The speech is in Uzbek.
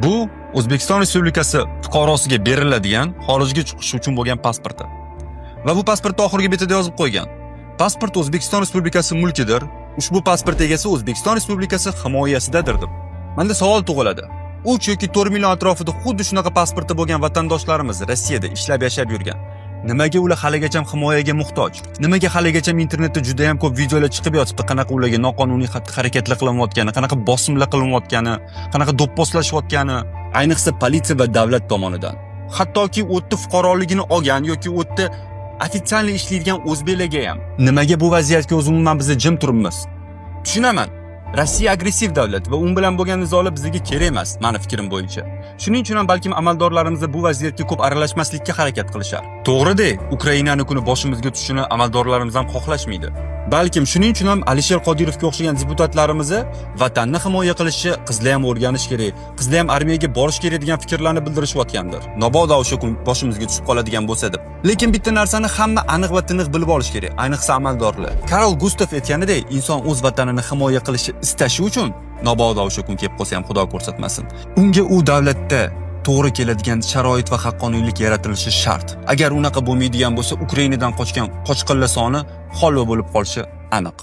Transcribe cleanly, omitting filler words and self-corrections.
Bu O'zbekiston Respublikasi fuqarosiga beriladigan xorijga chiqish uchun bo'lgan pasporti. Va bu pasportda oxirgi betida yozib qo'ygan: pasport O'zbekiston Respublikasi mulkidir. Ushbu pasport egasi O'zbekiston Respublikasi himoyasidadir deb. Menda savol tug'iladi. 3 yoki 4 million atrofida xuddi shunaqa pasporti bo'lgan vatandoshlarimiz Rossiyada ishlab yashab yurgan. Nimaga ular haligacha himoyaga muhtoj? Nimaga haligacha internetda juda ham ko'p videolar chiqib yotibdi, qanaqa ularga noqonuniy harakatlar qilinayotgani, qanaqa bosimlar qilinayotgani, qanaqa do'pposlashayotgani, ayniqsa politsiya va davlat tomonidan. Hattoki o'tda fuqaroligini olgan yoki o'tda ofitsial ishlaydigan o'zbeklarga ham. Nimaga bu vaziyatga umuman biz jim turibmiz? Tushunaman. Rossiya agressiv davlat va u bilan bo'lgan nizolar bizga kerak emas, meni fikrim bo'yicha. Shuning uchun ham balkim amaldorlarimiz bu vaziyatga ko'p aralashmaslikka harakat qilishar. To'g'ri-da, Ukrainani kuni boshimizga tushishini amaldorlarimiz ham xohlashmaydi. Balkim shuning uchun ham Alisher Qodirovga o'xshagan deputatlarimiz vatanni himoya qilishni qizlar ham o'rganish kerak, qizlar ham armiyaga borish kerak degan fikrlarni bildirishayotgandir. Mabodo o'sha kun boshimizga tushib qoladigan bo'lsa deb. Lekin bitta narsani hamma aniq va tiniq bilib olish kerak, ayniqsa amaldorlar. Karl Gustav aytganidek, inson o'z vatanini himoya qilishi istashi uchun mabodo o'sha kun kelib qolsa ham Xudo ko'rsatmasin, unga u davlatda to'g'ri keladigan sharoit va haqqoniylik yaratilishi shart. Agar unaqa bo'lmaydigan bo'lsa, Ukrainadan qochgan qochqinlar soni holva bo'lib qolishi aniq.